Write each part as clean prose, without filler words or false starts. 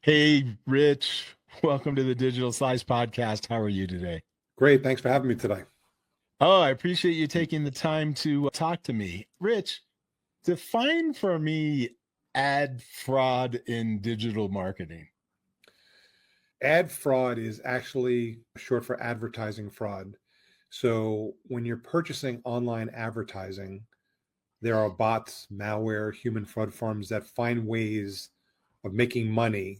Hey, Rich, welcome to the Digital Slice podcast. How are you today? Great. Thanks for having me today. Oh, I appreciate you taking the time to talk to me. Rich, define for me ad fraud in digital marketing. Ad fraud is actually short for advertising fraud. So when you're purchasing online advertising, there are bots, malware, human fraud farms that find ways of making money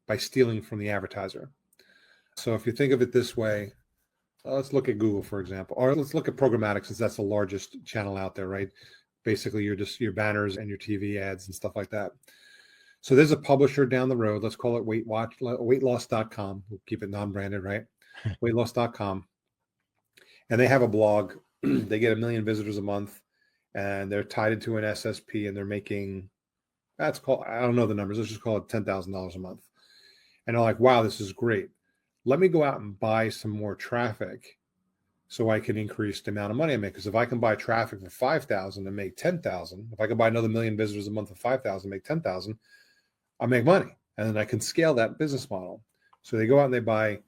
by stealing from the advertiser. So if you think of it this way, let's look at Google, for example, or let's look at Programmatic since that's the largest channel out there, right? Basically, you're just your banners and your TV ads and stuff like that. So there's a publisher down the road. Let's call it weightloss.com. We'll keep it non-branded, right? Weightloss.com. And they have a blog. They get 1 million visitors a month and they're tied into an SSP and they're making, that's called, I don't know the numbers. Let's just call it $10,000 a month. And they're like, wow, this is great. Let me go out and buy some more traffic so I can increase the amount of money I make. Because if I can buy traffic for 5,000 and make 10,000, if I can buy another 1 million visitors a month for 5,000, make 10,000, I make money. And then I can scale that business model. So they go out and they buy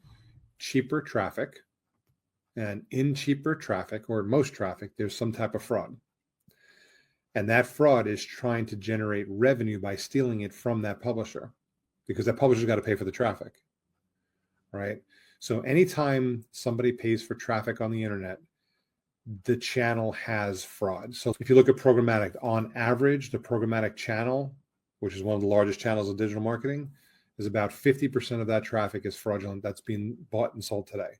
cheaper traffic. And in cheaper traffic or most traffic, there's some type of fraud. And that fraud is trying to generate revenue by stealing it from that publisher because that publisher's got to pay for the traffic, right? So anytime somebody pays for traffic on the internet, the channel has fraud. So if you look at programmatic, on average, the programmatic channel, which is one of the largest channels of digital marketing, is about 50% of that traffic is fraudulent that's being bought and sold today.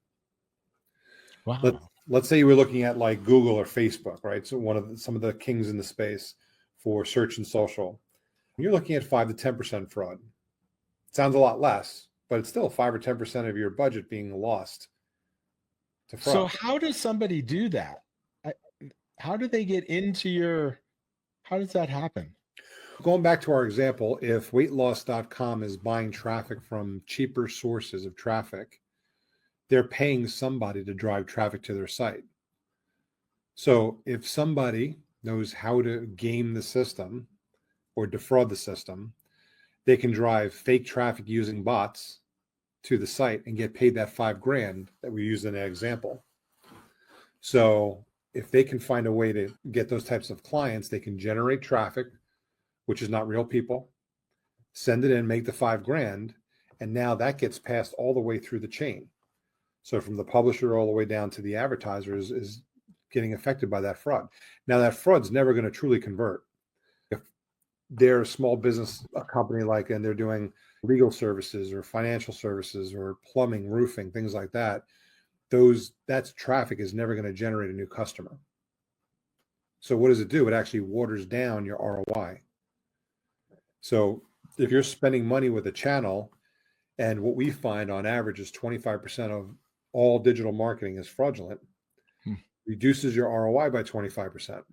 Wow. Let's say you were looking at like Google or Facebook, right? So some of the kings in the space for search and social. You're looking at 5 to 10% fraud. It sounds a lot less, but it's still 5 or 10% of your budget being lost to So, fraud. how does somebody do that? I- How do they get into how does that happen? Going back to our example, if weightloss.com is buying traffic from cheaper sources of traffic, they're paying somebody to drive traffic to their site. So if somebody knows how to game the system or defraud the system, they can drive fake traffic using bots to the site and get paid that $5,000 that we used in that example. So if they can find a way to get those types of clients, they can generate traffic, which is not real people, send it in, make the $5,000, and now that gets passed all the way through the chain. So from the publisher all the way down to the advertisers is getting affected by that fraud. Now that fraud's never going to truly convert. If they're a small business, a company like, and they're doing legal services or financial services or plumbing, roofing, things like that, that's traffic is never going to generate a new customer. So what does it do? It actually waters down your ROI. So if you're spending money with a channel, and what we find on average is 25% of all digital marketing is fraudulent, reduces your ROI by 25%.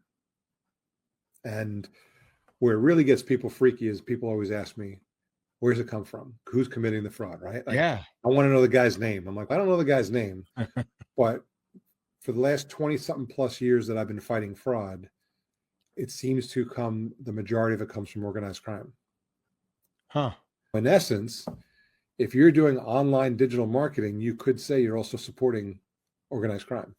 And where it really gets people freaky is people always ask me, where's it come from? Who's committing the fraud, right? Like, Yeah. I want to know the guy's name. I'm like, I don't know the guy's name, but for the last 20 something plus years that I've been fighting fraud, it seems to come, the majority of it comes from organized crime. Huh. In essence, if you're doing online digital marketing, you could say you're also supporting organized crime.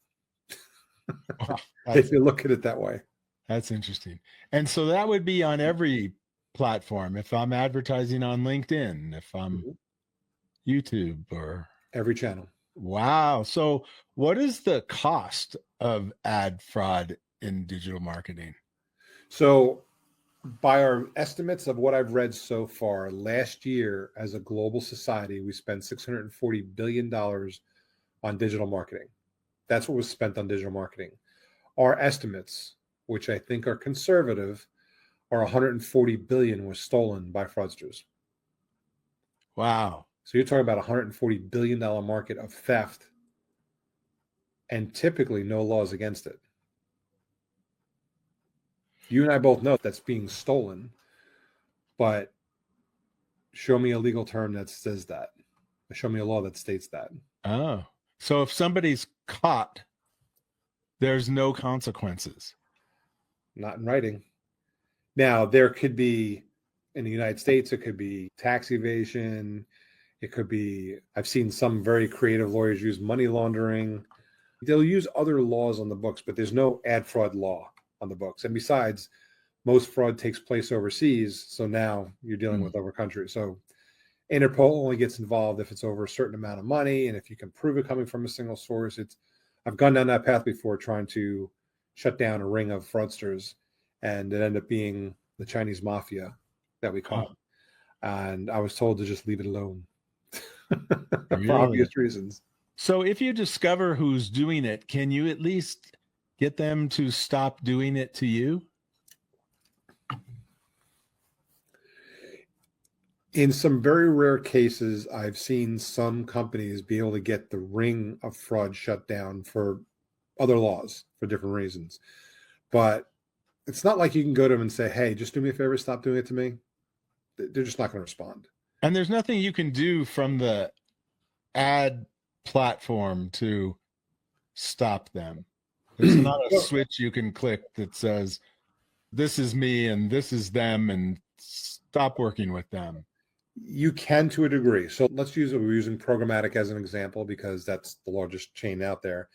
Wow. If you look at it that way. That's interesting. And so that would be on every platform. If I'm advertising on LinkedIn, if I'm YouTube or Every channel. wow. So what is the cost of ad fraud in digital marketing? So by our estimates of what I've read so far, last year as a global society, we spent $640 billion on digital marketing. That's what was spent on digital marketing. Our estimates, which I think are conservative, are 140 billion was stolen by fraudsters. Wow. So you're talking about $140 billion market of theft, and typically no laws against it. You and I both know that's being stolen, but show me a legal term that says that. Show me a law that states that. Oh. So if somebody's caught, there's no consequences. Not in writing. Now, there could be in the United States, it could be tax evasion. It could be, I've seen some very creative lawyers use money laundering. They'll use other laws on the books, but there's no ad fraud law on the books. And besides, most fraud takes place overseas. So now you're dealing with other countries. So Interpol only gets involved if it's over a certain amount of money. And if you can prove it coming from a single source, I've gone down that path before trying to shut down a ring of fraudsters, and it ended up being the Chinese mafia that we caught. And I was told to just leave it alone for obvious reasons. So if you discover who's doing it, can you at least get them to stop doing it to you? In some very rare cases, I've seen some companies be able to get the ring of fraud shut down for other laws for different reasons. But it's not like you can go to them and say, hey, just do me a favor, stop doing it to me. They're just not going to respond. And there's nothing you can do from the ad platform to stop them. There's not a switch you can click that says, this is me and this is them, and stop working with them. You can, to a degree. So let's use we're using Programmatic as an example because that's the largest chain out there.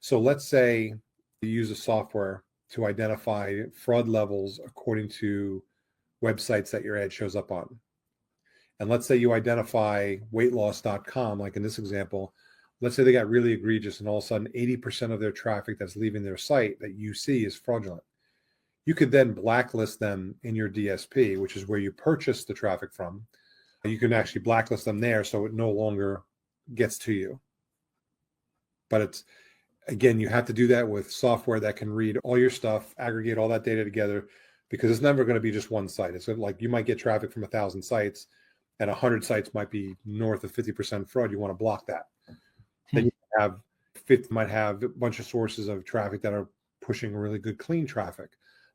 So let's say you use a software to identify fraud levels according to websites that your ad shows up on. And let's say you identify weightloss.com, like in this example. Let's say they got really egregious and all of a sudden 80% of their traffic that's leaving their site that you see is fraudulent. You could then blacklist them in your DSP, which is where you purchase the traffic from. You can actually blacklist them there so it no longer gets to you. But it's, again, you have to do that with software that can read all your stuff, aggregate all that data together, because it's never going to be just one site. It's like you might get traffic from 1,000 sites and 100 sites might be north of 50% fraud. You want to block that. Then you might have a bunch of sources of traffic that are pushing really good clean traffic,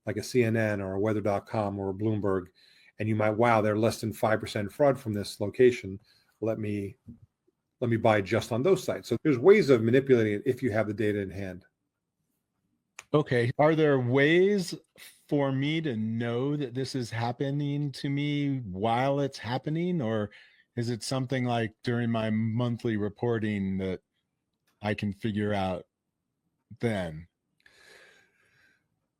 like a CNN or a weather.com or a Bloomberg. And you might, wow, they're less than 5% fraud from this location. Let me buy just on those sites. So there's ways of manipulating it if you have the data in hand. Okay. Are there ways for me to know that this is happening to me while it's happening? Or is it something like during my monthly reporting that I can figure out then?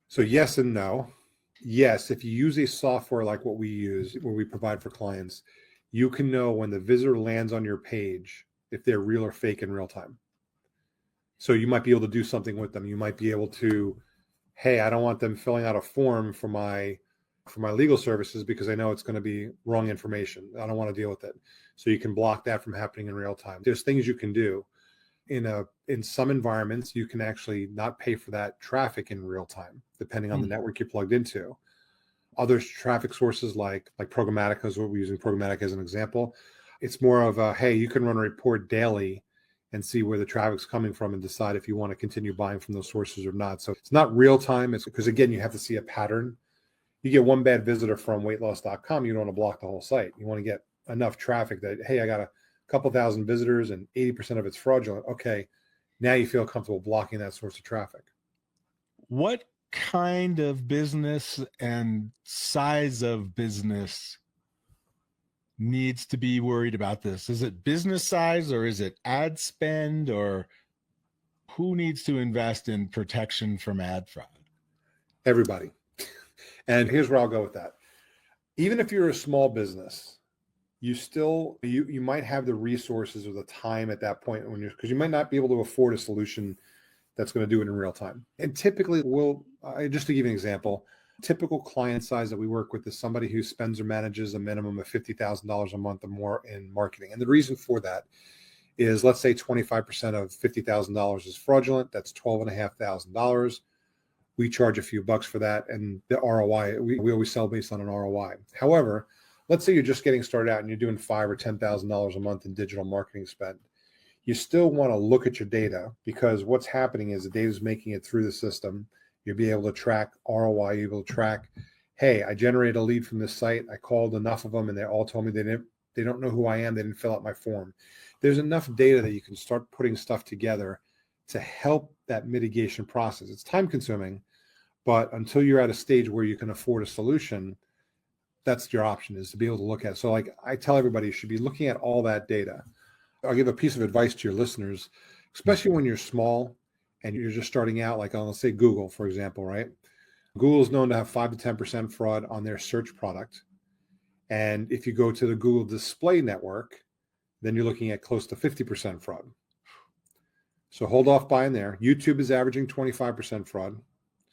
So yes and no. Yes, if you use a software like what we use, where we provide for clients, you can know when the visitor lands on your page if they're real or fake in real time. So you might be able to do something with them. You might be able to, hey, I don't want them filling out a form for my legal services because I know it's going to be wrong information. I don't want to deal with it. So you can block that from happening in real time. There's things you can do. In some environments, you can actually not pay for that traffic in real time, depending on the network you're plugged into. Other traffic sources like Programmatic, is what we're using Programmatic as an example. It's more of a, hey, you can run a report daily and see where the traffic's coming from and decide if you want to continue buying from those sources or not. So it's not real time. It's because, again, you have to see a pattern. You get one bad visitor from weightloss.com, you don't want to block the whole site. You want to get enough traffic that, hey, I got a couple thousand visitors and 80% of it's fraudulent. Okay, now you feel comfortable blocking that source of traffic. What kind of business and size of business needs to be worried about this? Is it business size, or is it ad spend, or who needs to invest in protection from ad fraud? Everybody. And here's where I'll go with that. Even if you're a small business, you might have the resources or the time at that point because you might not be able to afford a solution that's going to do it in real time. And typically, just to give you an example, typical client size that we work with is somebody who spends or manages a minimum of $50,000 a month or more in marketing. And the reason for that is, let's say 25% of $50,000 is fraudulent. That's $12,500. We charge a few bucks for that. And the ROI, we always sell based on an ROI. However, let's say you're just getting started out and you're doing $5,000 or $10,000 a month in digital marketing spend. You still want to look at your data, because what's happening is the data is making it through the system. You'll be able to track ROI. You'll be able to track, hey, I generated a lead from this site. I called enough of them and they all told me they don't know who I am. They didn't fill out my form. There's enough data that you can start putting stuff together to help that mitigation process. It's time consuming, but until you're at a stage where you can afford a solution, that's your option, is to be able to look at. So like I tell everybody, you should be looking at all that data. I'll give a piece of advice to your listeners, especially when you're small and you're just starting out, like let's say Google, for example, right? Google is known to have 5 to 10% fraud on their search product. And if you go to the Google display network, then you're looking at close to 50% fraud. So hold off buying there. YouTube is averaging 25% fraud.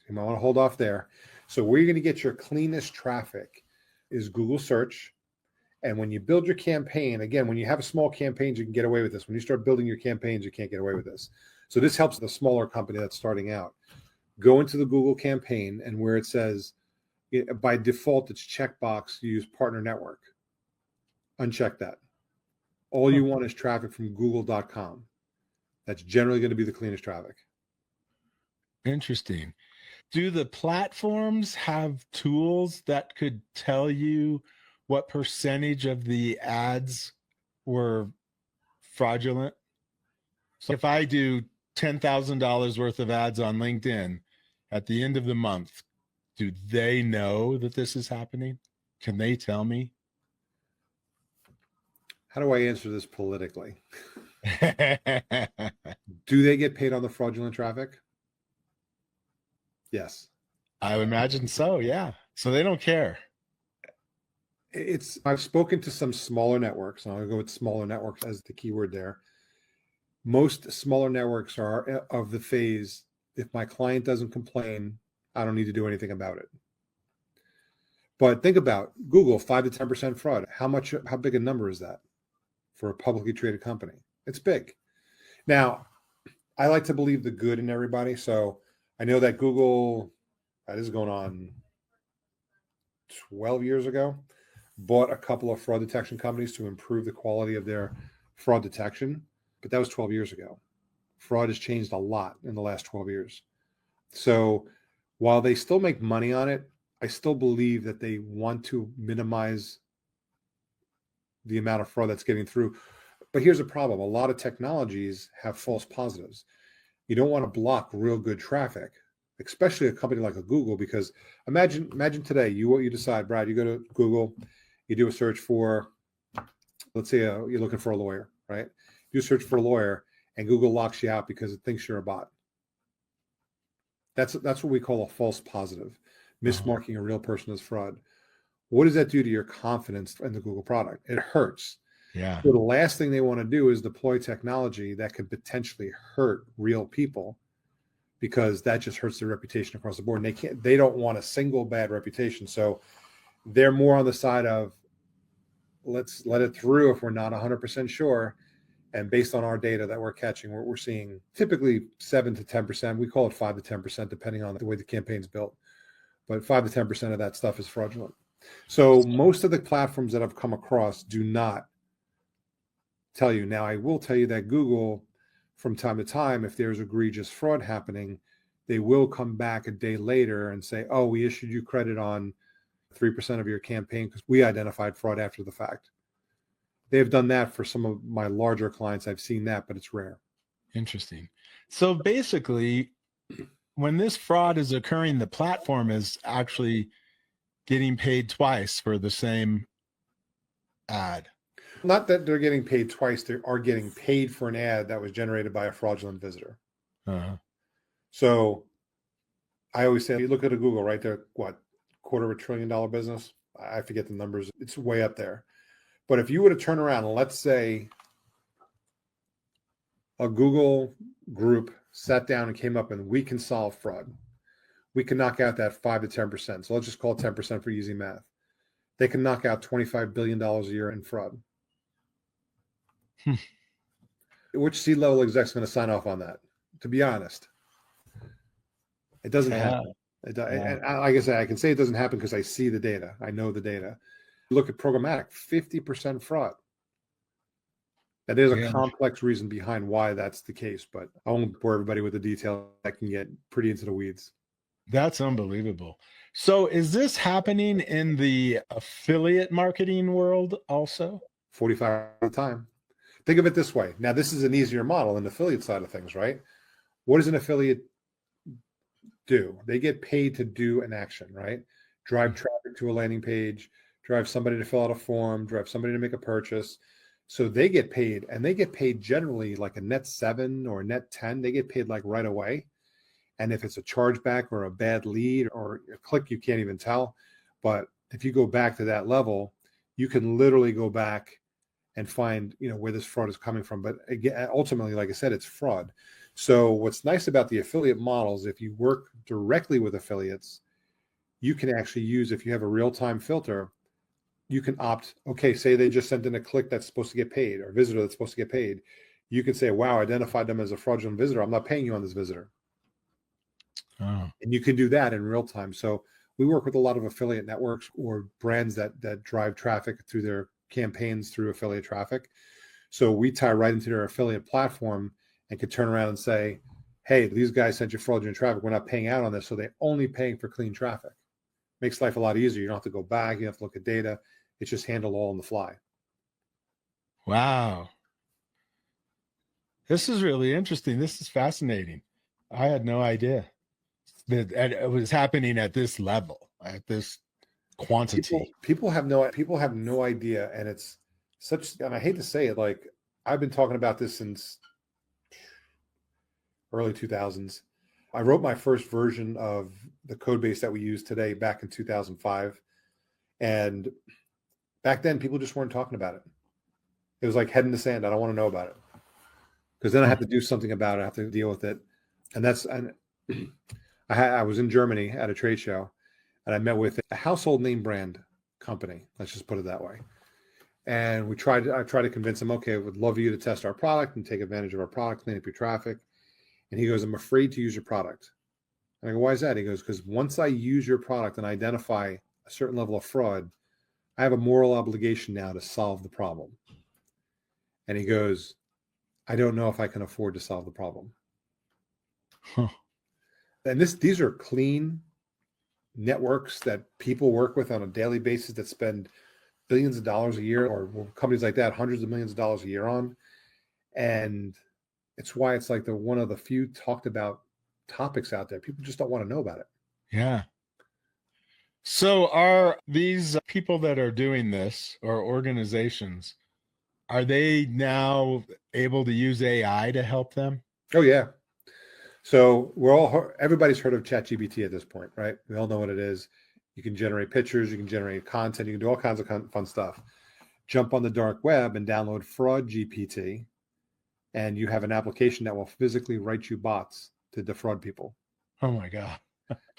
You might want to hold off there. So where you're going to get your cleanest traffic is Google search. And when you build your campaign, again, when you have a small campaigns, you can get away with this. When you start building your campaigns, you can't get away with this. So this helps the smaller company that's starting out. Go into the Google campaign, and where it says, by default, it's checkbox, use partner network. Uncheck that. All you want is traffic from google.com. That's generally going to be the cleanest traffic. Interesting. Do the platforms have tools that could tell you what percentage of the ads were fraudulent? So if I do $10,000 worth of ads on LinkedIn at the end of the month, do they know that this is happening? Can they tell me? How do I answer this politically? Do they get paid on the fraudulent traffic? Yes. I would imagine so, yeah. So they don't care. I've spoken to some smaller networks, and I'll go with smaller networks as the keyword there. Most smaller networks are of the phase, if my client doesn't complain, I don't need to do anything about it. But think about Google, 5 to 10% fraud. How big a number is that for a publicly traded company? It's big. Now, I like to believe the good in everybody. So I know that Google, that is going on 12 years ago, bought a couple of fraud detection companies to improve the quality of their fraud detection. But that was 12 years ago. Fraud has changed a lot in the last 12 years. So while they still make money on it, I still believe that they want to minimize the amount of fraud that's getting through. But here's the problem. A lot of technologies have false positives. You don't want to block real good traffic, especially a company like a Google, because imagine today, you decide, Brad, you go to Google, you do a search for, let's say you're looking for a lawyer, right? You search for a lawyer and Google locks you out because it thinks you're a bot. That's what we call a false positive, mismarking a real person as fraud. What does that do to your confidence in the Google product? It hurts. Yeah. So the last thing they want to do is deploy technology that could potentially hurt real people, because that just hurts their reputation across the board. And they don't want a single bad reputation. So they're more on the side of, let's let it through if we're not 100% sure. And based on our data that we're catching, we're seeing typically 7 to 10%. We call it 5 to 10%, depending on the way the campaign's built. But 5 to 10% of that stuff is fraudulent. So most of the platforms that I've come across do not tell you. Now, I will tell you that Google, from time to time, if there's egregious fraud happening, they will come back a day later and say, oh, we issued you credit on 3% of your campaign because we identified fraud after the fact. They've done that for some of my larger clients. I've seen that, but it's rare. Interesting. So basically, when this fraud is occurring, the platform is actually getting paid twice for the same ad. Not that they're getting paid twice. They are getting paid for an ad that was generated by a fraudulent visitor. Uh-huh. So I always say, you look at a Google, right? They're what, $250 billion business? I forget the numbers. It's way up there. But if you were to turn around and let's say a Google group sat down and came up and we can solve fraud. We can knock out that 5 to 10%. So let's just call it 10% for easy math. They can knock out $25 billion a year in fraud. Which C-level exec's going to sign off on that? To be honest, it doesn't happen. And like I said, I can say it doesn't happen because I see the data. I know the data. Look at programmatic, 50% fraud. And there's a complex reason behind why that's the case, but I won't bore everybody with the detail. I can get pretty into the weeds. That's unbelievable. So is this happening in the affiliate marketing world also? 45% of the time. Think of it this way. Now, this is an easier model in the affiliate side of things, right? What does an affiliate do? They get paid to do an action, right? Drive traffic to a landing page, drive somebody to fill out a form, drive somebody to make a purchase. So they get paid, and they get paid generally like a net 7 or a net 10. They get paid like right away. And if it's a chargeback or a bad lead or a click, you can't even tell. But if you go back to that level, you can literally go back and find, where this fraud is coming from. But again, ultimately, like I said, it's fraud. So what's nice about the affiliate models, if you work directly with affiliates, you can actually use, if you have a real-time filter, you can opt, okay, say they just sent in a click that's supposed to get paid or visitor that's supposed to get paid. You can say, wow, identified them as a fraudulent visitor. I'm not paying you on this visitor. Oh. And you can do that in real time. So we work with a lot of affiliate networks or brands that drive traffic through their campaigns through affiliate traffic. So we tie right into their affiliate platform and can turn around and say, hey, these guys sent you fraudulent traffic. We're not paying out on this. So they're only paying for clean traffic. Makes life a lot easier. You don't have to go back. You don't have to look at data. It's just handled all on the fly. Wow. This is really interesting. This is fascinating. I had no idea that it was happening at this level, at this quantity. People have no idea. And it's such, and I hate to say it, like I've been talking about this since early 2000s. I wrote my first version of the code base that we use today back in 2005. And back then, people just weren't talking about it. It was like head in the sand. I don't want to know about it. Because then I have to do something about it. I have to deal with it. And I was in Germany at a trade show, and I met with a household name brand company. Let's just put it that way. And I tried to convince them, okay, I would love you to test our product and take advantage of our product, clean up your traffic. And he goes, I'm afraid to use your product. And I go, why is that? He goes, because once I use your product and identify a certain level of fraud, I have a moral obligation now to solve the problem. And he goes, I don't know if I can afford to solve the problem. Huh. And these are clean networks that people work with on a daily basis that spend billions of dollars a year, or companies like that, hundreds of millions of dollars a year on. And it's why it's like one of the few talked about topics out there. People just don't want to know about it. Yeah. So are these people that are doing this, or organizations, are they now able to use AI to help them? Oh, yeah. So everybody's heard of ChatGPT at this point, right? We all know what it is. You can generate pictures, you can generate content, you can do all kinds of fun stuff. Jump on the dark web and download Fraud GPT, and you have an application that will physically write you bots to defraud people. Oh my God.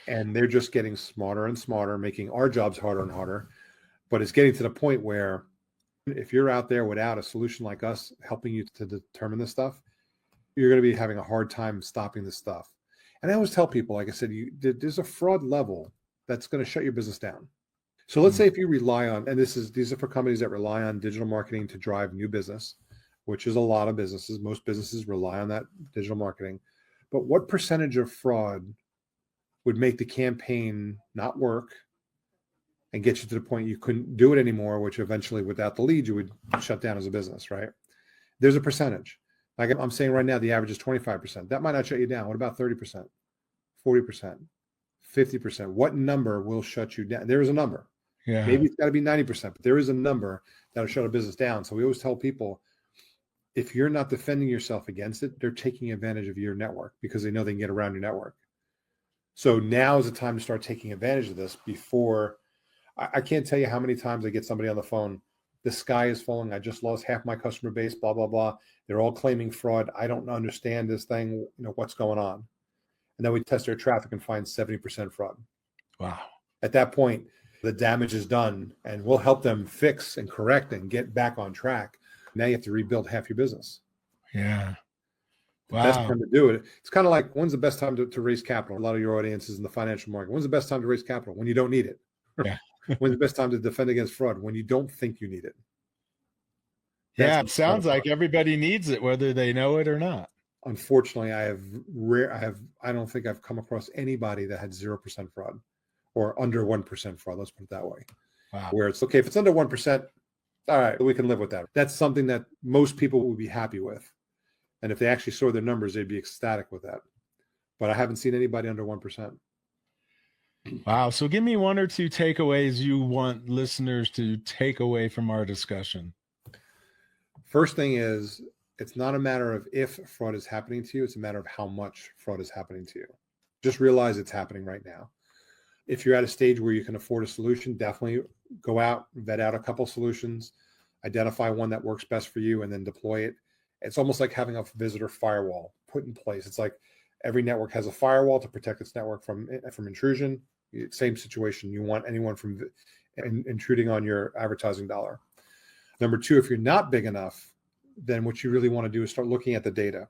And they're just getting smarter and smarter, making our jobs harder and harder. But it's getting to the point where if you're out there without a solution like us helping you to determine this stuff, you're going to be having a hard time stopping this stuff. And I always tell people, like I said, there's a fraud level that's going to shut your business down. So let's say if you rely on, and these are for companies that rely on digital marketing to drive new business, which is a lot of businesses. Most businesses rely on that digital marketing. But what percentage of fraud would make the campaign not work and get you to the point you couldn't do it anymore, which eventually without the lead, you would shut down as a business, right? There's a percentage. Like I'm saying right now, the average is 25%. That might not shut you down. What about 30%, 40%, 50%? What number will shut you down? There is a number. Yeah. Maybe it's got to be 90%, but there is a number that'll shut a business down. So we always tell people, if you're not defending yourself against it, they're taking advantage of your network because they know they can get around your network. So now is the time to start taking advantage of this before. I can't tell you how many times I get somebody on the phone. The sky is falling. I just lost half my customer base, blah, blah, blah. They're all claiming fraud. I don't understand this thing. What's going on? And then we test their traffic and find 70% fraud. Wow. At that point, the damage is done, and we'll help them fix and correct and get back on track. Now you have to rebuild half your business. Yeah. The best time to do it. It's kind of like, when's the best time to raise capital? A lot of your audience is in the financial market. When's the best time to raise capital? When you don't need it. Yeah. When's the best time to defend against fraud? When you don't think you need it. Yeah, it sounds like everybody needs it, whether they know it or not. Unfortunately, I don't think I've come across anybody that had 0% fraud or under 1% fraud. Let's put it that way. Wow. Where it's okay, if it's under 1%, all right, we can live with that. That's something that most people would be happy with. And if they actually saw their numbers, they'd be ecstatic with that. But I haven't seen anybody under 1%. Wow. So give me one or two takeaways you want listeners to take away from our discussion. First thing is, it's not a matter of if fraud is happening to you, it's a matter of how much fraud is happening to you. Just realize it's happening right now. If you're at a stage where you can afford a solution, definitely go out, vet out a couple solutions, identify one that works best for you, and then deploy it. It's almost like having a visitor firewall put in place. It's like every network has a firewall to protect its network from intrusion. Same situation. You want anyone from intruding on your advertising dollar. Number two, if you're not big enough, then what you really want to do is start looking at the data,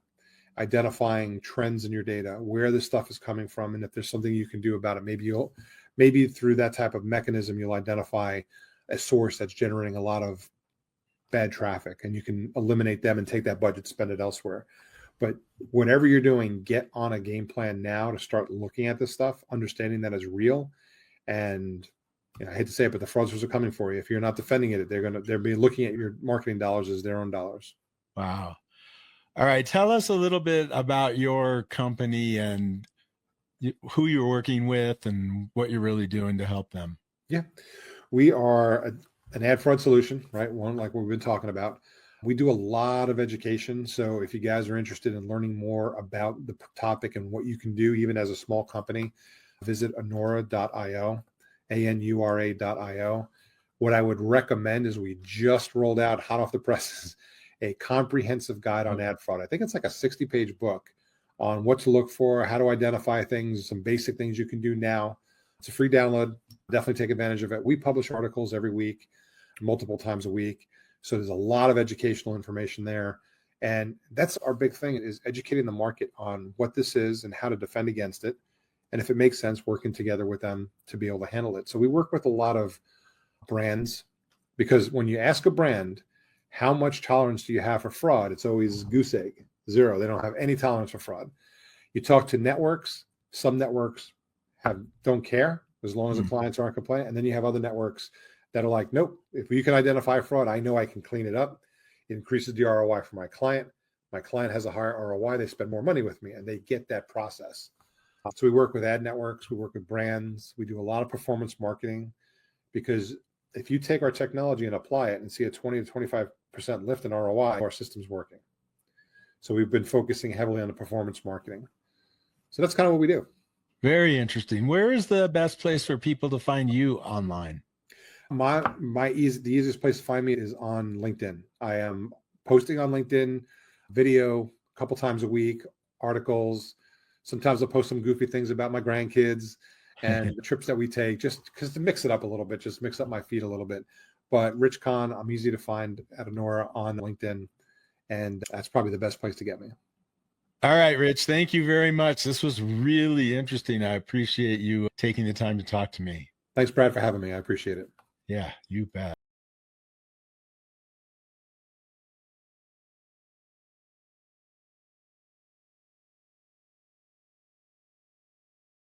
identifying trends in your data, where this stuff is coming from, and if there's something you can do about it. Maybe through that type of mechanism, you'll identify a source that's generating a lot of bad traffic, and you can eliminate them and take that budget, spend it elsewhere. But whatever you're doing, get on a game plan now to start looking at this stuff, understanding that it's real. And I hate to say it, but the fraudsters are coming for you. If you're not defending it, they'll be looking at your marketing dollars as their own dollars. Wow. All right. Tell us a little bit about your company and who you're working with and what you're really doing to help them. Yeah. We are an ad fraud solution, right? One like we've been talking about. We do a lot of education. So if you guys are interested in learning more about the topic and what you can do, even as a small company, visit anura.io. ANURA.io. What I would recommend is we just rolled out, hot off the presses, a comprehensive guide on ad fraud. I think it's like a 60-page book on what to look for, how to identify things, some basic things you can do now. It's a free download. Definitely take advantage of it. We publish articles every week, multiple times a week. So there's a lot of educational information there. And that's our big thing, is educating the market on what this is and how to defend against it. And if it makes sense, working together with them to be able to handle it. So we work with a lot of brands, because when you ask a brand, how much tolerance do you have for fraud? It's always goose egg, 0. They don't have any tolerance for fraud. You talk to networks, some networks don't care as long as the clients aren't complaining. And then you have other networks that are like, nope, if you can identify fraud, I know I can clean it up. It increases the ROI for my client. My client has a higher ROI. They spend more money with me, and they get that process. So we work with ad networks, we work with brands, we do a lot of performance marketing, because if you take our technology and apply it and see a 20 to 25% lift in ROI, our system's working. So we've been focusing heavily on the performance marketing. So that's kind of what we do. Very interesting. Where is the best place for people to find you online? The easiest place to find me is on LinkedIn. I am posting on LinkedIn video a couple times a week, articles. Sometimes I'll post some goofy things about my grandkids and the trips that we take, just because to mix it up a little bit, just mix up my feed a little bit. But Rich Kahn, I'm easy to find at Anura on LinkedIn, and that's probably the best place to get me. All right, Rich, thank you very much. This was really interesting. I appreciate you taking the time to talk to me. Thanks, Brad, for having me. I appreciate it. Yeah, you bet.